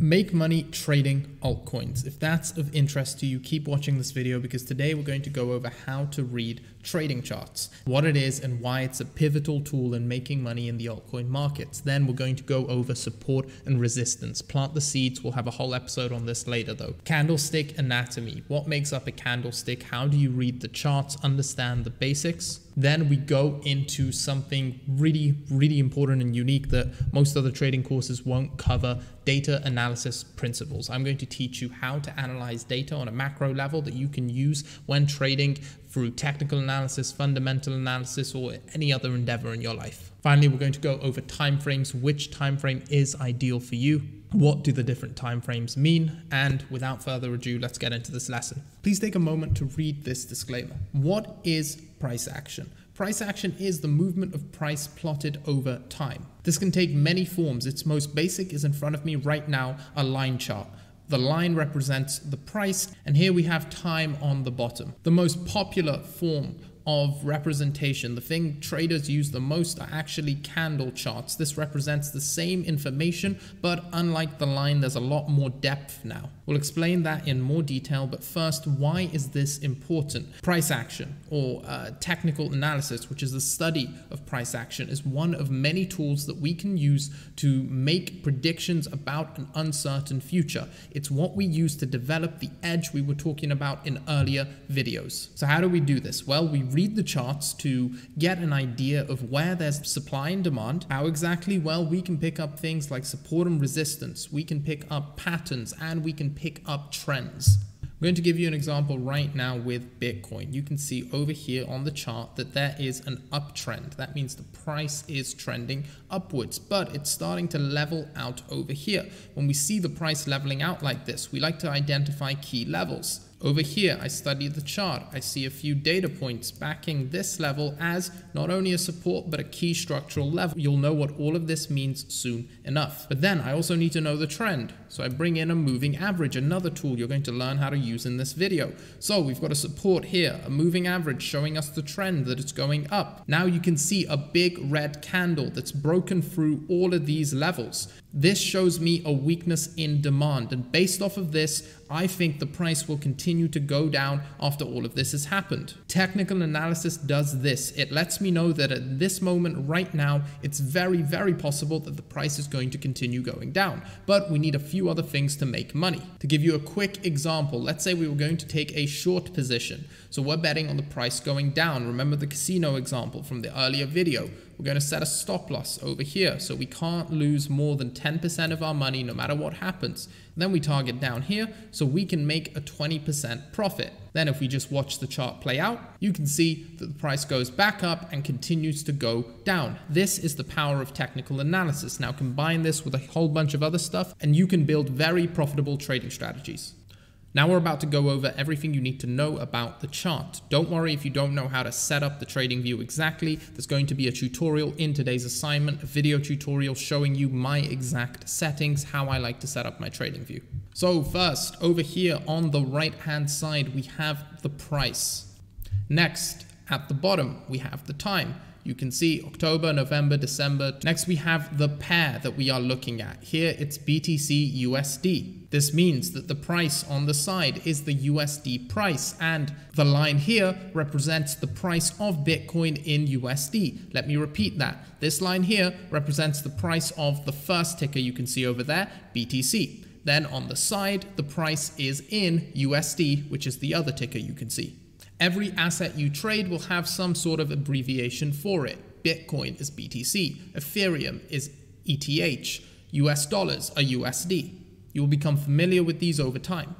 Make money trading altcoins. If that's of interest to you, keep watching this video because today we're going to go over how to read trading charts, what it is and why it's a pivotal tool in making money in the altcoin markets. Then we're going to go over support and resistance. Plant the seeds. We'll have a whole episode on this later though. Candlestick anatomy. What makes up a candlestick? How do you read the charts? Understand the basics. Then we go into something really important and unique that most other trading courses won't cover: data analysis principles. I'm going to teach you how to analyze data on a macro level that you can use when trading through technical analysis, fundamental analysis, or any other endeavor in your life. Finally, we're going to go over timeframes, which timeframe is ideal for you, what do the different timeframes mean, and without further ado, let's get into this lesson. Please take a moment to read this disclaimer. What is price action? Price action is the movement of price plotted over time. This can take many forms. Its most basic is in front of me right now, a line chart. The line represents the price, and here we have time on the bottom. The most popular form of representation, the thing traders use the most, are actually candle charts. This represents the same information, but unlike the line, there's a lot more depth now. We'll explain that in more detail, but first, why is this important? Price action, or technical analysis, which is the study of price action, is one of many tools that we can use to make predictions about an uncertain future. It's what we use to develop the edge we were talking about in earlier videos. So how do we do this? Well, we read the charts to get an idea of where there's supply and demand. How exactly? Well, we can pick up things like support and resistance. We can pick up patterns, and we can pick up trends. I'm going to give you an example right now with Bitcoin. You can see over here on the chart that there is an uptrend. That means the price is trending upwards, but it's starting to level out over here. When we see the price leveling out like this, we like to identify key levels. Over here, I studied the chart. I see a few data points backing this level as not only a support, but a key structural level. You'll know what all of this means soon enough. But then I also need to know the trend. So I bring in a moving average, another tool you're going to learn how to use in this video. So we've got a support here, a moving average showing us the trend that it's going up. Now you can see a big red candle that's broken through all of these levels. This shows me a weakness in demand, and based off of this, I think the price will continue to go down after all of this has happened. Technical analysis does this. It lets me know that at this moment right now, it's very possible that the price is going to continue going down, but we need a few other things to make money. To give you a quick example, let's say we were going to take a short position. So we're betting on the price going down. Remember the casino example from the earlier video. We're going to set a stop loss over here, so we can't lose more than 10% of our money no matter what happens. And then we target down here so we can make a 20% profit. Then if we just watch the chart play out, you can see that the price goes back up and continues to go down. This is the power of technical analysis. Now combine this with a whole bunch of other stuff and you can build very profitable trading strategies. Now we're about to go over everything you need to know about the chart. Don't worry if you don't know how to set up the trading view exactly. There's going to be a tutorial in today's assignment, a video tutorial showing you my exact settings, how I like to set up my trading view. So first, over here on the right-hand side, we have the price. Next, at the bottom, we have the time. You can see October, November, December. Next, we have the pair that we are looking at. Here, it's BTC USD. This means that the price on the side is the USD price, and the line here represents the price of Bitcoin in USD. Let me repeat that. This line here represents the price of the first ticker you can see over there, BTC. Then on the side, the price is in USD, which is the other ticker you can see. Every asset you trade will have some sort of abbreviation for it. Bitcoin is BTC, Ethereum is ETH, US dollars are USD. You will become familiar with these over time.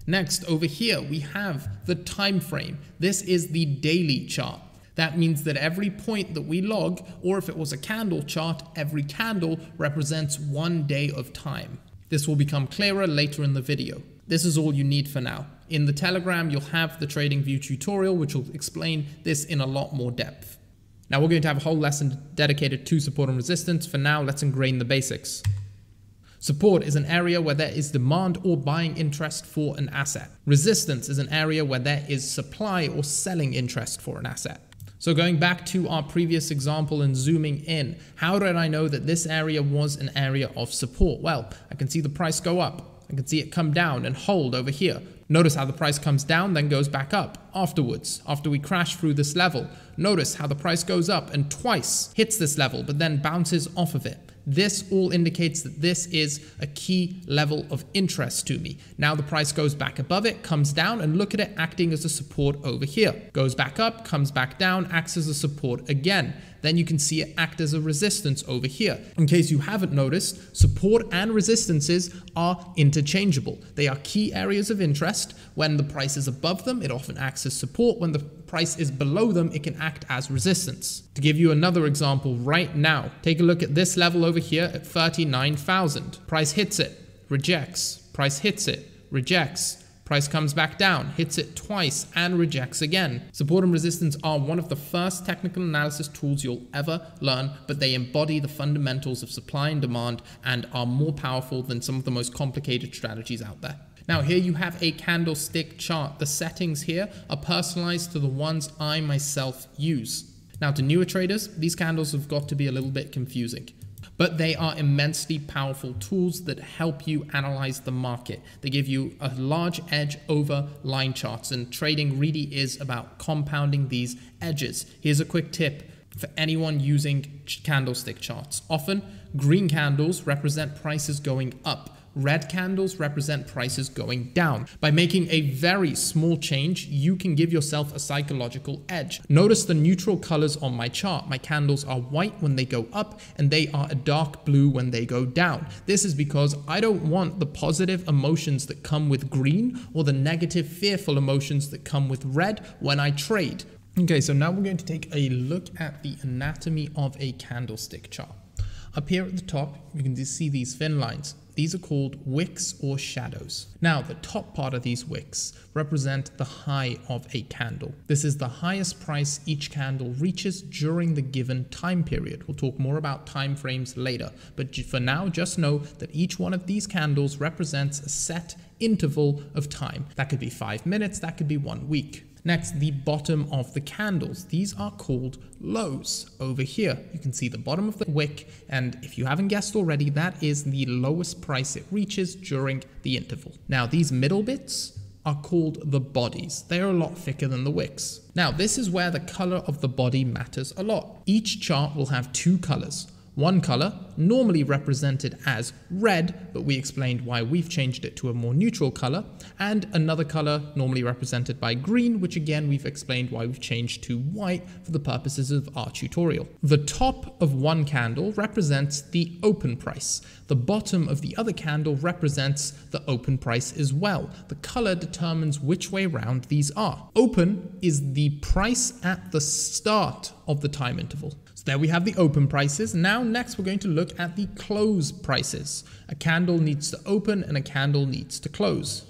Next, over here, we have the time frame. This is the daily chart. That means that every point that we log, or if it was a candle chart, every candle represents 1 day of time. This will become clearer later in the video. This is all you need for now. In the Telegram, you'll have the TradingView tutorial, which will explain this in a lot more depth. Now we're going to have a whole lesson dedicated to support and resistance. For now, let's ingrain the basics. Support is an area where there is demand or buying interest for an asset. Resistance is an area where there is supply or selling interest for an asset. So going back to our previous example and zooming in, how did I know that this area was an area of support? Well, I can see the price go up. I can see it come down and hold over here. Notice how the price comes down, then goes back up afterwards, after we crash through this level. Notice how the price goes up and twice hits this level, but then bounces off of it. This all indicates that this is a key level of interest to me. Now the price goes back above it, comes down, and look at it acting as a support over here. Goes back up, comes back down, acts as a support again. Then you can see it act as a resistance over here. In case you haven't noticed, support and resistances are interchangeable. They are key areas of interest. When the price is above them, it often acts as support. When the price is below them, it can act as resistance. To give you another example right now, take a look at this level over here at 39,000. Price hits it, rejects. Price hits it, rejects. Price comes back down, hits it twice, and rejects again. Support and resistance are one of the first technical analysis tools you'll ever learn, but they embody the fundamentals of supply and demand and are more powerful than some of the most complicated strategies out there. Now here you have a candlestick chart. The settings here are personalized to the ones I myself use. Now to newer traders, these candles have got to be a little bit confusing. But they are immensely powerful tools that help you analyze the market. They give you a large edge over line charts, and trading really is about compounding these edges. Here's a quick tip for anyone using candlestick charts. Often, green candles represent prices going up. Red candles represent prices going down. By making a very small change, you can give yourself a psychological edge. Notice the neutral colors on my chart. My candles are white when they go up, and they are a dark blue when they go down. This is because I don't want the positive emotions that come with green or the negative, fearful emotions that come with red when I trade. Okay, so now we're going to take a look at the anatomy of a candlestick chart. Up here at the top, you can just see these thin lines. These are called wicks or shadows. Now, the top part of these wicks represent the high of a candle. This is the highest price each candle reaches during the given time period. We'll talk more about time frames later, but for now, just know that each one of these candles represents a set interval of time. That could be 5 minutes, that could be 1 week. Next, the bottom of the candles. These are called lows. Over here, you can see the bottom of the wick, and if you haven't guessed already, that is the lowest price it reaches during the interval. Now, these middle bits are called the bodies. They are a lot thicker than the wicks. Now, this is where the color of the body matters a lot. Each chart will have two colors. One color, normally represented as red, but we explained why we've changed it to a more neutral color, and another color normally represented by green, which again we've explained why we've changed to white for the purposes of our tutorial. The top of one candle represents the open price. The bottom of the other candle represents the open price as well. The color determines which way round these are. Open is the price at the start of the time interval. So there we have the open prices. Now next we're going to look at the close prices. A candle needs to open and a candle needs to close.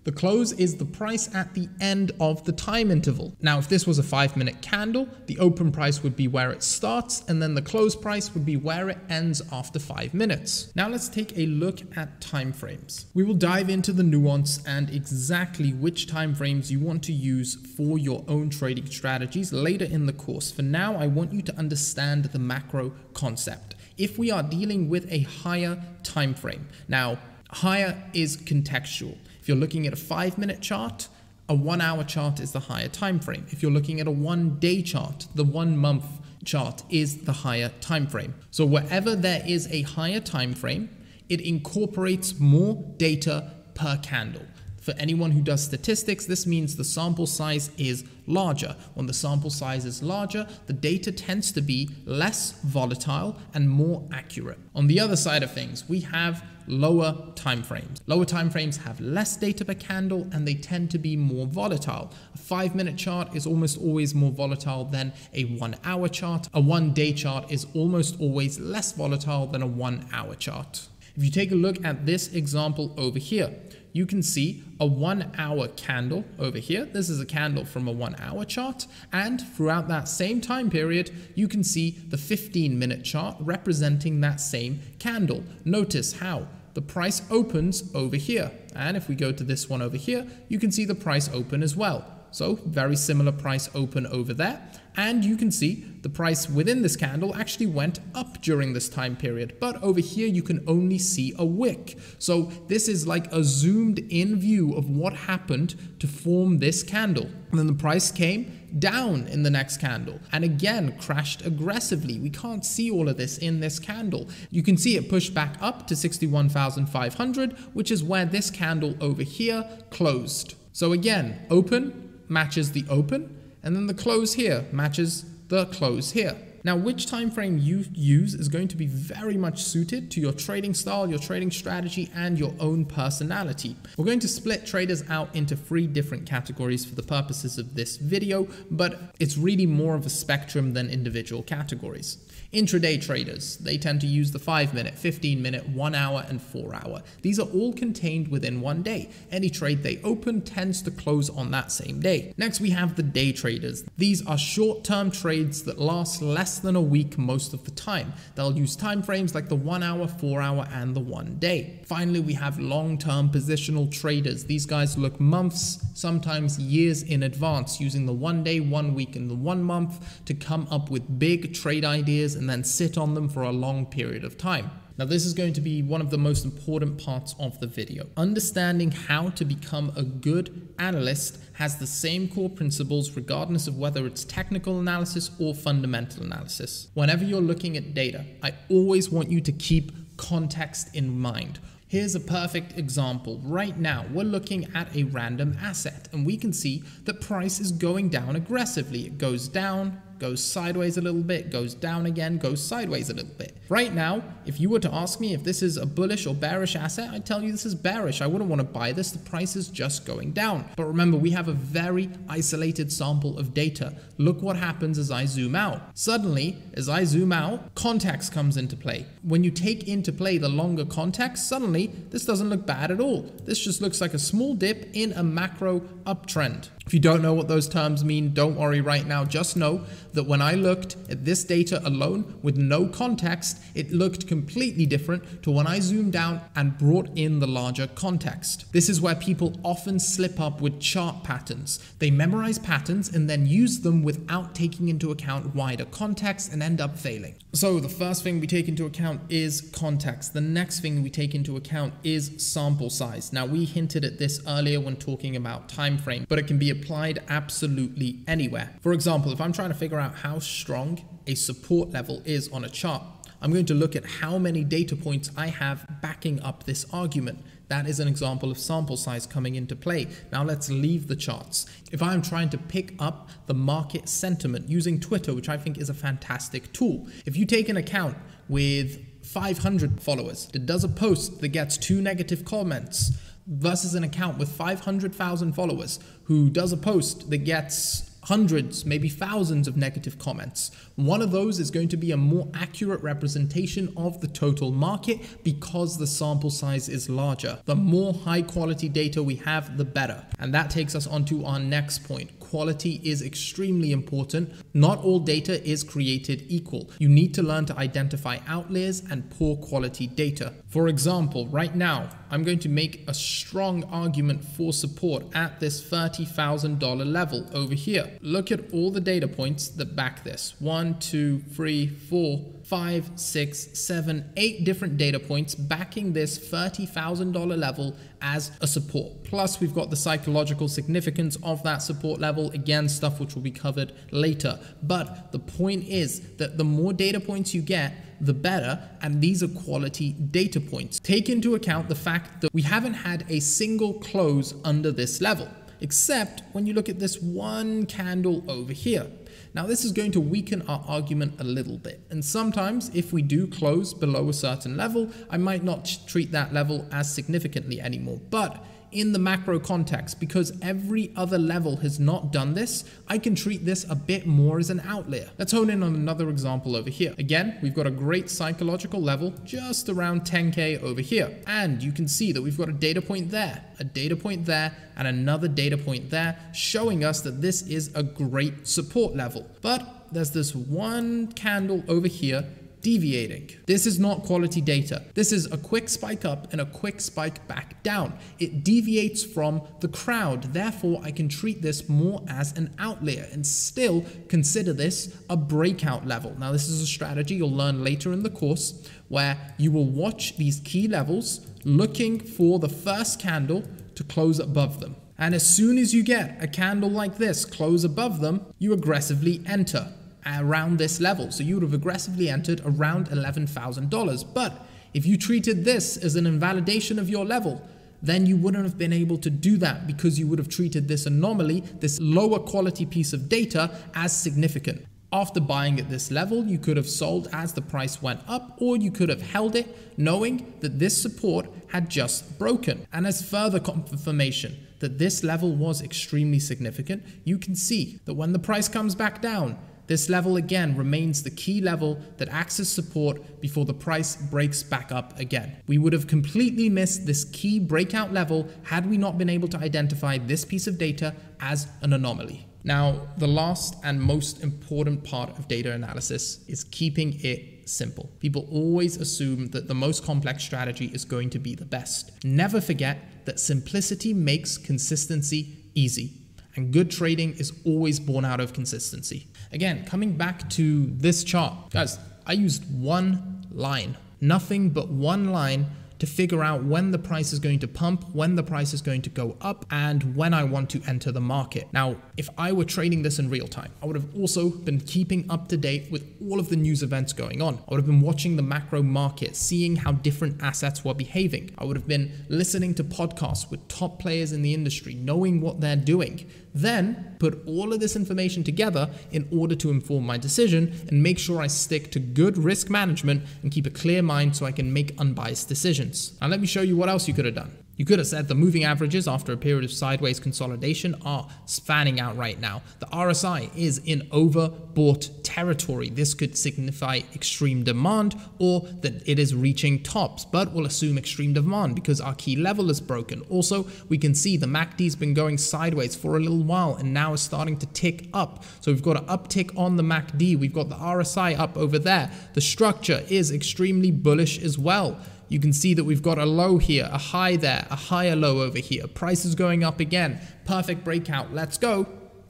The close is the price at the end of the time interval. Now, if this was a 5-minute candle, the open price would be where it starts, and then the close price would be where it ends after 5 minutes. Now let's take a look at time frames. We will dive into the nuance and exactly which time frames you want to use for your own trading strategies later in the course. For now, I want you to understand the macro concept. If we are dealing with a higher time frame, now higher is contextual. If you're looking at a 5-minute chart, a 1-hour chart is the higher time frame. If you're looking at a 1-day chart, the 1-month chart is the higher time frame. So wherever there is a higher time frame, it incorporates more data per candle. For anyone who does statistics, this means the sample size is larger. When the sample size is larger, the data tends to be less volatile and more accurate. On the other side of things, we have lower time frames. Lower time frames have less data per candle and they tend to be more volatile. A 5-minute chart is almost always more volatile than a 1-hour chart. A 1-day chart is almost always less volatile than a 1-hour chart. If you take a look at this example over here, you can see a 1-hour candle over here. This is a candle from a 1-hour chart. And throughout that same time period, you can see the 15-minute chart representing that same candle. Notice how the price opens over here. And if we go to this one over here, you can see the price open as well. So very similar price open over there. And you can see the price within this candle actually went up during this time period. But over here, you can only see a wick. So this is like a zoomed in view of what happened to form this candle. And then the price came down in the next candle and again crashed aggressively. We can't see all of this in this candle. You can see it pushed back up to 61,500, which is where this candle over here closed. So again, open matches the open, and then the close here matches the close here. Now, which time frame you use is going to be very much suited to your trading style, your trading strategy, and your own personality. We're going to split traders out into 3 different categories for the purposes of this video, but it's really more of a spectrum than individual categories. Intraday traders, they tend to use the 5-minute, 15-minute, 1 hour, and 4 hour. These are all contained within one day. Any trade they open tends to close on that same day. Next, we have the day traders. These are short-term trades that last less than a week most of the time. They'll use time frames like the 1 hour, 4 hour, and the 1 day. Finally, we have long-term positional traders. These guys look months, sometimes years in advance, using the 1 day, 1 week, and the 1 month to come up with big trade ideas and then sit on them for a long period of time. Now, this is going to be one of the most important parts of the video. Understanding how to become a good analyst has the same core principles regardless of whether it's technical analysis or fundamental analysis. Whenever you're looking at data, I always want you to keep context in mind. Here's a perfect example. Right now, we're looking at a random asset, and we can see that price is going down aggressively. It goes down, goes sideways a little bit, goes down again, goes sideways a little bit. Right now, if you were to ask me if this is a bullish or bearish asset, I'd tell you this is bearish. I wouldn't want to buy this. The price is just going down. But remember, we have a very isolated sample of data. Look what happens as I zoom out. Suddenly, as I zoom out, context comes into play. When you take into play the longer context, suddenly this doesn't look bad at all. This just looks like a small dip in a macro uptrend. If you don't know what those terms mean, don't worry right now. Just know that when I looked at this data alone with no context, it looked completely different to when I zoomed out and brought in the larger context. This is where people often slip up with chart patterns. They memorize patterns and then use them without taking into account wider context and end up failing. So the first thing we take into account is context. The next thing we take into account is sample size. Now, we hinted at this earlier when talking about time frame, but it can be applied absolutely anywhere. For example, if I'm trying to figure out how strong a support level is on a chart, I'm going to look at how many data points I have backing up this argument. That is an example of sample size coming into play. Now let's leave the charts. If I'm trying to pick up the market sentiment using Twitter, which I think is a fantastic tool, if you take an account with 500 followers that does a post that gets 2 negative comments versus an account with 500,000 followers who does a post that gets hundreds, maybe thousands of negative comments, one of those is going to be a more accurate representation of the total market because the sample size is larger. The more high quality data we have, the better. And that takes us on to our next point. Quality is extremely important. Not all data is created equal. You need to learn to identify outliers and poor quality data. For example, right now, I'm going to make a strong argument for support at this $30,000 level over here. Look at all the data points that back this. 1, 2, 3, 4, 5, 6, 7, 8 different data points backing this $30,000 level as a support. Plus, we've got the psychological significance of that support level. Again, stuff which will be covered later. But the point is that the more data points you get, the better, and these are quality data points. Take into account the fact that we haven't had a single close under this level, except when you look at this one candle over here. Now, this is going to weaken our argument a little bit. And sometimes if we do close below a certain level, I might not treat that level as significantly anymore. But in the macro context, because every other level has not done this, I can treat this a bit more as an outlier. Let's hone in on another example over here. Again, we've got a great psychological level just around 10K over here. And you can see that we've got a data point there, a data point there, and another data point there, showing us that this is a great support level. But there's this one candle over here deviating. This is not quality data. This is a quick spike up and a quick spike back down. It deviates from the crowd. Therefore, I can treat this more as an outlier and still consider this a breakout level. Now, this is a strategy you'll learn later in the course where you will watch these key levels looking for the first candle to close above them. And as soon as you get a candle like this close above them, you aggressively enter around this level. So you would have aggressively entered around $11,000. But if you treated this as an invalidation of your level, then you wouldn't have been able to do that because you would have treated this anomaly, this lower quality piece of data, as significant. After buying at this level, you could have sold as the price went up, or you could have held it knowing that this support had just broken. And as further confirmation that this level was extremely significant, you can see that when the price comes back down, this level again remains the key level that acts as support before the price breaks back up again. We would have completely missed this key breakout level had we not been able to identify this piece of data as an anomaly. Now, the last and most important part of data analysis is keeping it simple. People always assume that the most complex strategy is going to be the best. Never forget that simplicity makes consistency easy. And good trading is always born out of consistency. Again, coming back to this chart, guys, I used one line, nothing but one line to figure out when the price is going to pump, when the price is going to go up, and when I want to enter the market. Now, if I were trading this in real time, I would have also been keeping up to date with all of the news events going on. I would have been watching the macro market, seeing how different assets were behaving. I would have been listening to podcasts with top players in the industry, knowing what they're doing. Then put all of this information together in order to inform my decision and make sure I stick to good risk management and keep a clear mind so I can make unbiased decisions. Now let me show you what else you could have done. You could have said the moving averages after a period of sideways consolidation are fanning out right now. The RSI is in overbought territory. This could signify extreme demand or that it is reaching tops, but we'll assume extreme demand because our key level is broken. Also, we can see the MACD's been going sideways for a little while and now is starting to tick up. So we've got an uptick on the MACD. We've got the RSI up over there. The structure is extremely bullish as well. You can see that we've got a low here, a high there, a higher low over here. Price is going up again. Perfect breakout. Let's go.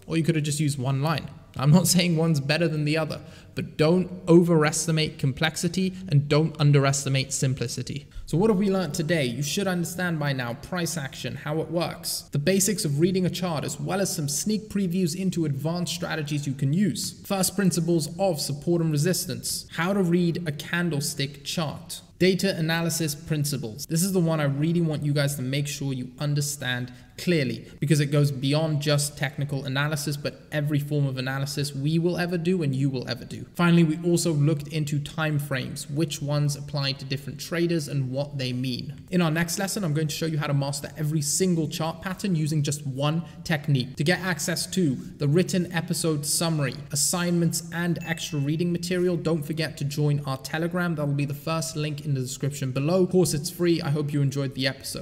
Or you could have just used one line. I'm not saying one's better than the other, but don't overestimate complexity and don't underestimate simplicity. So what have we learned today? You should understand by now price action, how it works, the basics of reading a chart, as well as some sneak previews into advanced strategies you can use. First principles of support and resistance, how to read a candlestick chart. Data analysis principles. This is the one I really want you guys to make sure you understand clearly because it goes beyond just technical analysis, but every form of analysis we will ever do and you will ever do. Finally, we also looked into time frames, which ones apply to different traders and what they mean. In our next lesson, I'm going to show you how to master every single chart pattern using just one technique. To get access to the written episode summary, assignments, and extra reading material, don't forget to join our Telegram. That will be the first link in the description below. Of course, it's free. I hope you enjoyed the episode.